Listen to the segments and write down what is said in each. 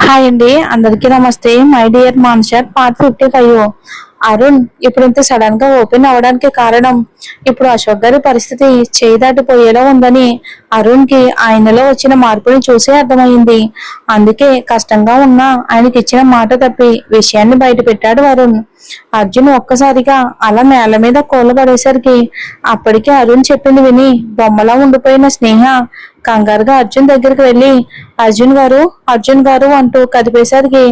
Hi అండి, అందరికీ నమస్తే. మై డియర్ మాన్షర్ పార్ట్ 55. అరుణ్ ఇప్పుడు ఇంత సడన్ గా ఓపెన్ అవడానికి కారణం, ఇప్పుడు అశోక్ గారి పరిస్థితి చేయి దాటిపోయేలా ఉందని అరుణ్ కి ఆయనలో వచ్చిన మార్పుని చూసి అర్థమైంది. అందుకే కష్టంగా ఉన్న ఆయనకి ఇచ్చిన మాట తప్పి విషయాన్ని బయట పెట్టాడు అరుణ్. అర్జున్ ఒక్కసారిగా అలా నేల మీద కోళ్ళ పడేసరికి అప్పటికే అరుణ్ చెప్పింది విని బొమ్మలా ఉండిపోయిన స్నేహ కంగారుగా అర్జున్ దగ్గరికి వెళ్ళి అర్జున్ గారు అంటూ కదిపేసరికి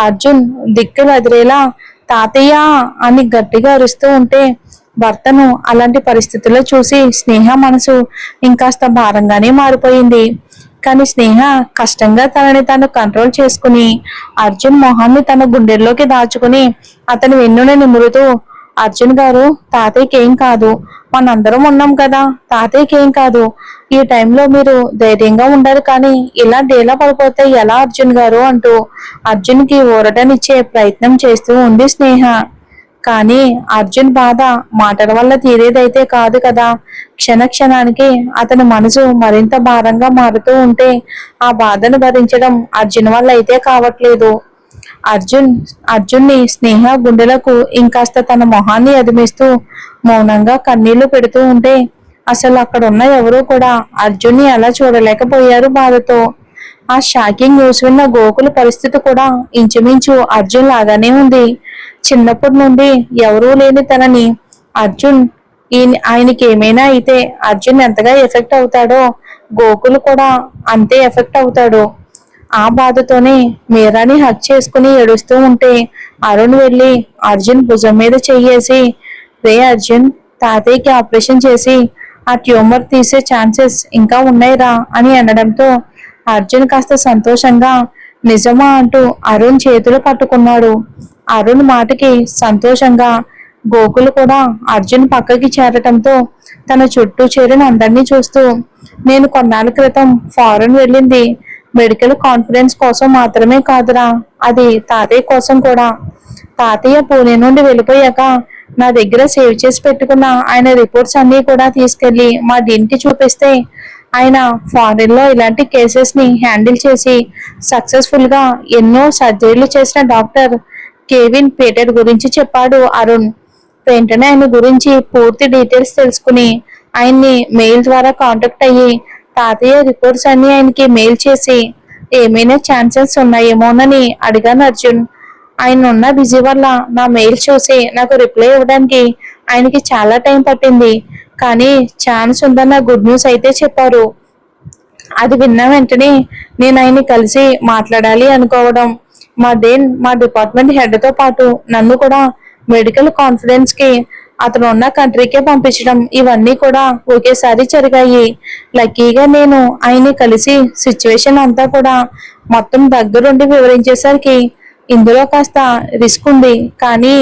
అర్జున్ దిక్కులు అదిరేలా తాతయ్య అని గట్టిగా అరుస్తూ ఉంటే భర్తను అలాంటి పరిస్థితుల్లో చూసి స్నేహ మనసు ఇంకాస్త భారంగానే మారిపోయింది. కానీ స్నేహ కష్టంగా తనని తాను కంట్రోల్ చేసుకుని అర్జున్ మొహాన్ని తన గుండెల్లోకి దాచుకుని అతని వెన్నుని నిమురుతూ, అర్జున్ గారు, తాతయ్యకి ఏం కాదు, మనందరం ఉన్నాం కదా, తాతయ్యకి ఏం కాదు, ఈ టైంలో మీరు ధైర్యంగా ఉండాలి, కానీ ఇలా డేలా పడిపోతే ఎలా అర్జున్ గారు అంటూ అర్జున్ కి ఊరటనిచ్చే ప్రయత్నం చేస్తూ ఉంది స్నేహ. కానీ అర్జున్ బాధ మాటల వల్ల తీరేదైతే కాదు కదా. క్షణ క్షణానికి అతని మనసు మరింత భారంగా మారుతూ ఉంటే ఆ బాధను భరించడం అర్జున్ వల్ల అయితే కావట్లేదు. అర్జున్ని స్నేహ గుండెలకు ఇంకాస్త తన మొహాన్ని అదిమిస్తూ మౌనంగా కన్నీళ్లు పెడుతూ ఉంటే అసలు అక్కడ ఉన్న ఎవరూ కూడా అర్జున్ని అలా చూడలేకపోయారు బాధతో. ఆ షాకింగ్ న్యూస్ విన్న గోకుల పరిస్థితి కూడా ఇంచుమించు అర్జున్ లాగానే ఉంది. చిన్నప్పటి నుండి ఎవరూ లేని తనని అర్జున్ ఆయనకి ఏమైనా అయితే అర్జున్ ఎంతగా ఎఫెక్ట్ అవుతాడో గోకులు కూడా అంతే ఎఫెక్ట్ అవుతాడు. ఆ బాధతోనే మీరాని హక్ చేసుకుని ఏడుస్తూ ఉంటే అరుణ్ వెళ్ళి అర్జున్ భుజం మీద చెయ్యేసి, రే అర్జున్, తాతయ్యకి ఆపరేషన్ చేసి ఆ ట్యూమర్ తీసే ఛాన్సెస్ ఇంకా ఉన్నాయిరా అని అనడంతో అర్జున్ కాస్త సంతోషంగా నిజమా అంటూ అరుణ్ చేతులు పట్టుకున్నాడు. అరుణ్ మాటకి సంతోషంగా గోకులు కూడా అర్జున్ పక్కకి చేరటంతో తన చుట్టూ చేరిన అందరినీ చూస్తూ, నేను కొన్నాళ్ళ క్రితం ఫారెన్ వెళ్ళింది మెడికల్ కాన్ఫరెన్స్ కోసం మాత్రమే కాదురా, అది తాతయ్య కోసం కూడా. తాతయ్య పూణే నుండి వెళ్ళిపోయాక నా దగ్గర సేవ్ చేసి పెట్టుకున్న ఆయన రిపోర్ట్స్ అన్ని కూడా తీసుకెళ్లి మా డీన్కి చూపిస్తే ఆయన ఫారెన్ లో ఇలాంటి కేసెస్ ని హ్యాండిల్ చేసి సక్సెస్ఫుల్ గా ఎన్నో సర్జరీలు చేసిన డాక్టర్ కేవిన్ పీటర్ గురించి చెప్పాడు అరుణ్. వెంటనే ఆయన గురించి పూర్తి డీటెయిల్స్ తెలుసుకుని ఆయన్ని మెయిల్ ద్వారా కాంటాక్ట్ అయ్యి తాతయ్య రిపోర్ట్స్ అన్ని ఆయనకి మెయిల్ చేసి ఏమైనా ఛాన్సెస్ ఉన్నాయేమోనని అడిగాను అర్జున్. ఆయన ఉన్న బిజీ వల్ల నా మెయిల్ చూసి నాకు రిప్లై ఇవ్వడానికి ఆయనకి చాలా టైం పట్టింది, కానీ ఛాన్స్ ఉందన్న గుడ్ న్యూస్ అయితే చెప్పారు. అది విన్న వెంటనే నేను ఆయన్ని కలిసి మాట్లాడాలి అనుకోవడం, మా డిపార్ట్మెంట్ హెడ్ తో పాటు నన్ను కూడా మెడికల్ కాన్ఫరెన్స్ కి అతను ఉన్న కంట్రీకే పంపించడం, ఇవన్నీ కూడా ఒకేసారి జరిగాయి. లక్కీగా నేను ఆయన్ని కలిసి సిచ్యువేషన్ అంతా కూడా మొత్తం దగ్గరుండి వివరించేసరికి ఇందులో కాస్త రిస్క్ ఉంది, కానీ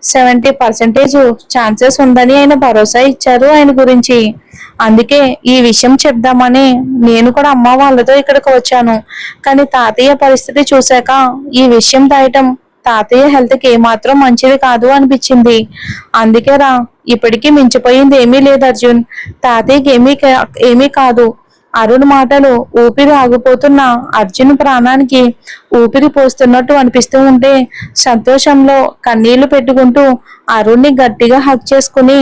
70% ఛాన్సెస్ ఉందని ఆయన భరోసా ఇచ్చారు ఆయన గురించి. అందుకే ఈ విషయం చెప్దామని నేను కూడా అమ్మ వాళ్ళతో ఇక్కడికి వచ్చాను. కానీ తాతయ్య పరిస్థితి చూశాక ఈ విషయం దాయటం తాతయ్య హెల్త్ కి ఏమాత్రం మంచిది కాదు అనిపించింది. అందుకే రా, ఇప్పటికీ మించిపోయింది ఏమీ లేదు అర్జున్, తాతయ్యకి ఏమీ కాదు. అరుణ్ మాటలు ఊపిరి ఆగిపోతున్న అర్జున్ ప్రాణానికి ఊపిరి పోస్తున్నట్టు అనిపిస్తూ ఉంటే సంతోషంలో కన్నీళ్లు పెట్టుకుంటూ అరుణ్ని గట్టిగా హక్ చేసుకుని,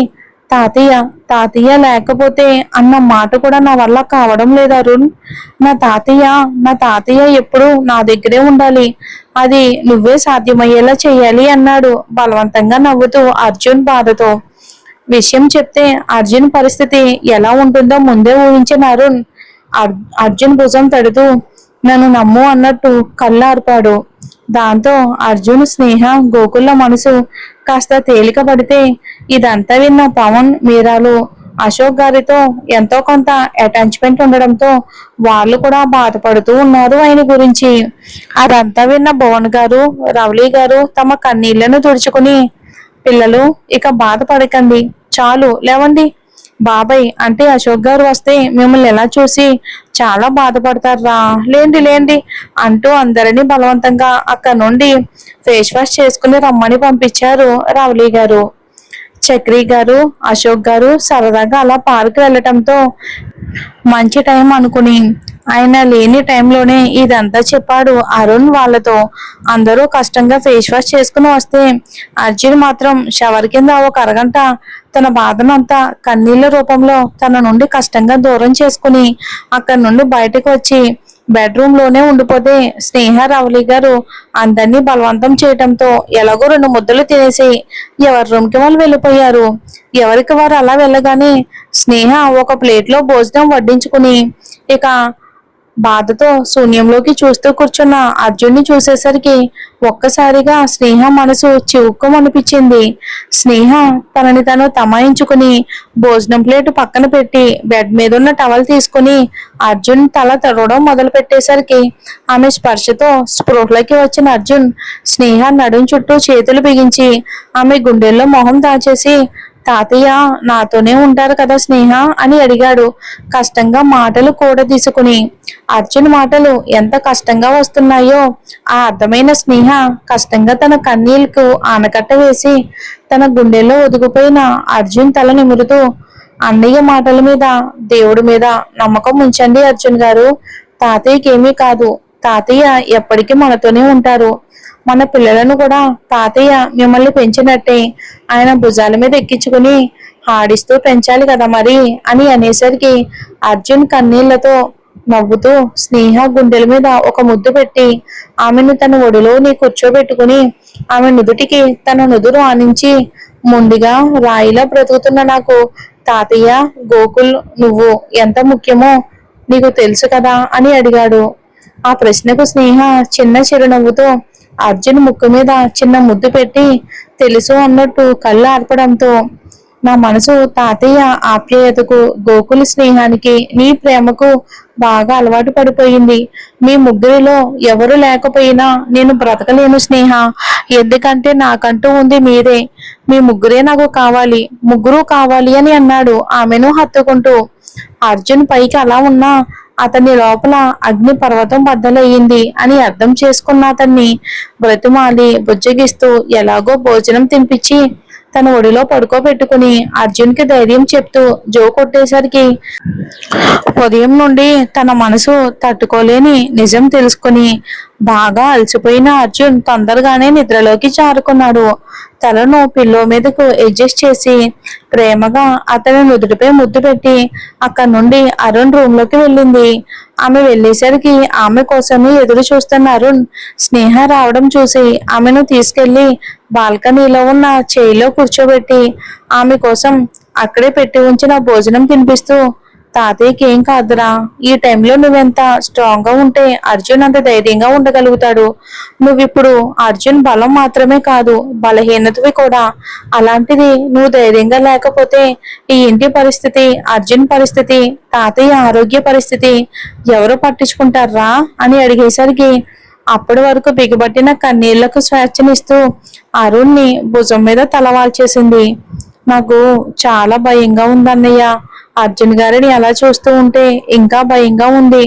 తాతయ్య తాతయ్య లేకపోతే అన్న మాట కూడా నా వల్ల కావడం లేదు అరుణ్, నా తాతయ్య ఎప్పుడు నా దగ్గరే ఉండాలి, అది నువ్వే సాధ్యమయ్యేలా చెయ్యాలి అన్నాడు బలవంతంగా నవ్వుతూ అర్జున్ బాధతో. విషయం చెప్తే అర్జున్ పరిస్థితి ఎలా ఉంటుందో ముందే ఊహించిన అరుణ్ అర్జున్ భుజం తడుతూ నన్ను నమ్ము అన్నట్టు కళ్ళార్పాడు. దాంతో అర్జున్, స్నేహ, గోకుల మనసు కాస్త తేలిక పడితే ఇదంతా విన్న పవన్, మీరాలు అశోక్ గారితో ఎంతో కొంత అటాచ్మెంట్ ఉండడంతో వాళ్ళు కూడా బాధపడుతూ ఉన్నారు ఆయన గురించి. అదంతా విన్న భువన్ గారు, రవళి గారు తమ కన్నీళ్లను తుడుచుకుని, పిల్లలు ఇక బాధపడకండి, చాలు లేవండి, బాబాయ్ అంటే అశోక్ గారు వస్తే మిమ్మల్ని ఎలా చూసి చాలా బాధపడతారా, లేండి లేండి అంటూ అందరినీ బలవంతంగా అక్కడ నుండి ఫేస్ వాష్ చేసుకుని రమ్మని పంపించారు రవళి గారు. చక్రి గారు, అశోక్ గారు సరదాగా అలా పార్క్ వెళ్ళటంతో మంచి టైం అనుకుని ఆయన లేని టైంలోనే ఇదంతా చెప్పాడు అరుణ్ వాళ్ళతో. అందరూ కష్టంగా ఫేస్ వాష్ చేసుకుని వస్తే అర్జున్ మాత్రం షవర్ కింద ఒక అరగంట తన బాధనంతా కన్నీళ్ల రూపంలో తన నుండి కష్టంగా దూరం చేసుకుని అక్కడి నుండి బయటకు వచ్చి బెడ్రూమ్ లోనే ఉండిపోతే స్నేహ రవలి గారు అందరినీ బలవంతం చేయటంతో ఎలాగో 2 ముద్దలు తినేసి ఎవరి రూమ్ కి వాళ్ళు వెళ్ళిపోయారు. ఎవరికి వారు అలా వెళ్ళగానే స్నేహ ఒక ప్లేట్ లో భోజనం వడ్డించుకుని ఇక బాధతో శూన్యంలోకి చూస్తూ కూర్చున్న అర్జున్ని చూసేసరికి ఒక్కసారిగా స్నేహ మనసు చివుక్కుమనిపించింది. స్నేహ తనని తను తమాయించుకుని భోజనం ప్లేటు పక్కన పెట్టి బెడ్ మీద ఉన్న టవల్ తీసుకుని అర్జున్ తల తడవడం మొదలు పెట్టేసరికి ఆమె స్పర్శతో స్పృహలోకి వచ్చిన అర్జున్ స్నేహ నడుం చుట్టూ చేతులు బిగించి ఆమె గుండెల్లో మొహం దాచేసి తాతయ్య నాతోనే ఉంటారు కదా స్నేహ అని అడిగాడు కష్టంగా మాటలు కూడా తీసుకుని. అర్జున్ మాటలు ఎంత కష్టంగా వస్తున్నాయో ఆ అర్థమైన స్నేహ కష్టంగా తన కన్నీళ్లకు ఆనకట్ట వేసి తన గుండెల్లో ఒదిగిపోయిన అర్జున్ తల నిమురుతూ అన్నయ్య మాటల మీద దేవుడి మీద నమ్మకం ఉంచండి అర్జున్ గారు. తాతయ్యకి ఏమీ కాదు. తాతయ్య ఎప్పటికీ మనతోనే ఉంటారు. మన పిల్లలను కూడా తాతయ్య మిమ్మల్ని పెంచినట్టే ఆయన భుజాల మీద ఎక్కించుకుని ఆడిస్తూ పెంచాలి కదా మరి అని అనేసరికి అర్జున్ కన్నీళ్లతో నవ్వుతూ స్నేహ గుండెల మీద ఒక ముద్దు పెట్టి ఆమెను తన ఒడిలోని కూర్చోబెట్టుకుని ఆమె నుదుటికి తన నుదురు ఆనించి మొండిగా రాయిలా బ్రతుకుతున్న నాకు తాతయ్య గోకుల్ నువ్వు ఎంత ముఖ్యమో నీకు తెలుసు కదా అని అడిగాడు. ఆ ప్రశ్నకు స్నేహ చిన్న చిరునవ్వుతో అర్జున్ ముక్కు మీద చిన్న ముద్దు పెట్టి తెలుసు అన్నట్టు కళ్ళు ఆర్పడంతో నా మనసు తాతయ్య ఆప్యాయతకు గోకుల స్నేహానికి నీ ప్రేమకు బాగా అలవాటు పడిపోయింది. మీ ముగ్గురిలో ఎవరు లేకపోయినా నేను బ్రతకలేను స్నేహ. ఎందుకంటే నాకంటూ ఉంది మీరే. మీ ముగ్గురే నాకు కావాలి. ముగ్గురు కావాలి అని అన్నాడు ఆమెను హత్తుకుంటూ. అర్జున్ పైకి అలా ఉన్నా అతని లోపల అగ్ని పర్వతం బద్దలయ్యింది అని అర్థం చేసుకున్న అతన్ని బ్రతిమాలి బుజ్జగిస్తూ ఎలాగో భోజనం తినిపించి తన ఒడిలో పడుకోబెట్టుకుని అర్జున్ కి ధైర్యం చెప్తూ జో కొట్టేసరికి ఉదయం నుండి తన మనసు తట్టుకోలేని నిజం తెలుసుకుని బాగా అలసిపోయిన అర్జున్ తొందరగానే నిద్రలోకి జారుకున్నాడు. తలను పిల్లో మీదకు అడ్జస్ట్ చేసి ప్రేమగా అతని నుదుటిపై ముద్దు పెట్టి అక్కడి నుండి అరుణ్ రూమ్ లోకి వెళ్ళింది. ఆమె వెళ్ళేసరికి ఆమె కోసమే ఎదురు చూస్తున్న అరుణ్ స్నేహ రావడం చూసి ఆమెను తీసుకెళ్లి బాల్కనీలో ఉన్న చైర్లో కూర్చోబెట్టి ఆమె కోసం అక్కడే పెట్టి ఉంచిన భోజనం తినిపిస్తూ తాతయ్యకి ఏం కాదురా. ఈ టైంలో నువ్వెంత స్ట్రాంగ్ గా ఉంటే అర్జున్ అంత ధైర్యంగా ఉండగలుగుతాడు. నువ్విప్పుడు అర్జున్ బలం మాత్రమే కాదు బలహీనతవి కూడా. అలాంటిది నువ్వు ధైర్యంగా లేకపోతే ఈ ఇంటి పరిస్థితి, అర్జున్ పరిస్థితి, తాతయ్య ఆరోగ్య పరిస్థితి ఎవరు పట్టించుకుంటారా అని అడిగేసరికి అప్పటి వరకు బిగబట్టిన కన్నీళ్లకు స్వేచ్ఛనిస్తూ అరుణ్ని భుజం మీద తలవాల్చేసింది. నాకు చాలా భయంగా ఉందన్నయ్య. అర్జున్ గారిని అలా చూస్తూ ఉంటే ఇంకా భయంగా ఉంది.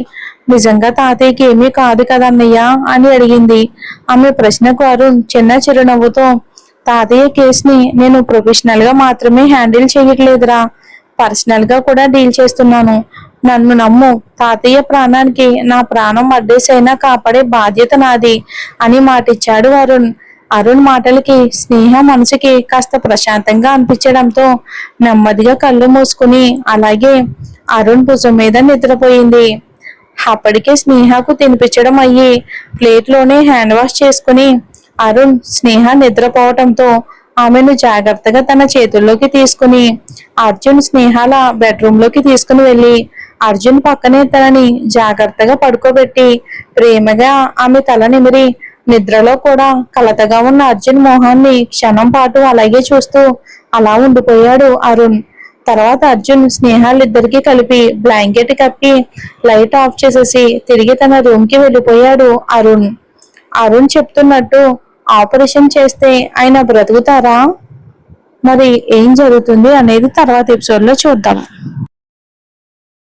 నిజంగా తాతయ్యకి ఏమీ కాదు కదన్నయ్య అని అడిగింది. ఆమె ప్రశ్నకు అరుణ్ చిన్న చిరునవ్వుతో తాతయ్య కేసుని నేను ప్రొఫెషనల్ గా మాత్రమే హ్యాండిల్ చేయట్లేదురా, పర్సనల్ గా కూడా డీల్ చేస్తున్నాను. నన్ను నమ్ము. తాతయ్య ప్రాణానికి నా ప్రాణం అడ్డేసైనా కాపాడే బాధ్యత నాది అని మాటిచ్చాడు అరుణ్. అరుణ్ మాటలకి స్నేహ మనసుకి కాస్త ప్రశాంతంగా అనిపించడంతో నెమ్మదిగా కళ్ళు మూసుకుని అలాగే అరుణ్ భుజం మీద నిద్రపోయింది. అప్పటికే స్నేహకు తినిపించడం అయ్యి ప్లేట్లోనే హ్యాండ్ వాష్ చేసుకుని అరుణ్ స్నేహ నిద్రపోవటంతో ఆమెను జాగ్రత్తగా తన చేతుల్లోకి తీసుకుని అర్జున్ స్నేహాల బెడ్రూమ్ లోకి తీసుకుని వెళ్ళి అర్జున్ పక్కనే తనని జాగ్రత్తగా పడుకోబెట్టి ప్రేమగా ఆమె తల నిమిరి నిద్రలో కూడా కలతగా ఉన్న అర్జున్ మొహాన్ని క్షణం పాటు అలాగే చూస్తూ అలా ఉండిపోయాడు అరుణ్. తర్వాత అర్జున్ స్నేహాలిద్దరికీ కలిపి బ్లాంకెట్ కప్పి లైట్ ఆఫ్ చేసేసి తిరిగి తన రూమ్ కి వెళ్ళిపోయాడు అరుణ్. అరుణ్ చెప్తున్నట్టు ఆపరేషన్ చేస్తే ఆయన బ్రతుకుతారా? మరి ఏం జరుగుతుంది అనేది తర్వాత ఎపిసోడ్ లో చూద్దాం.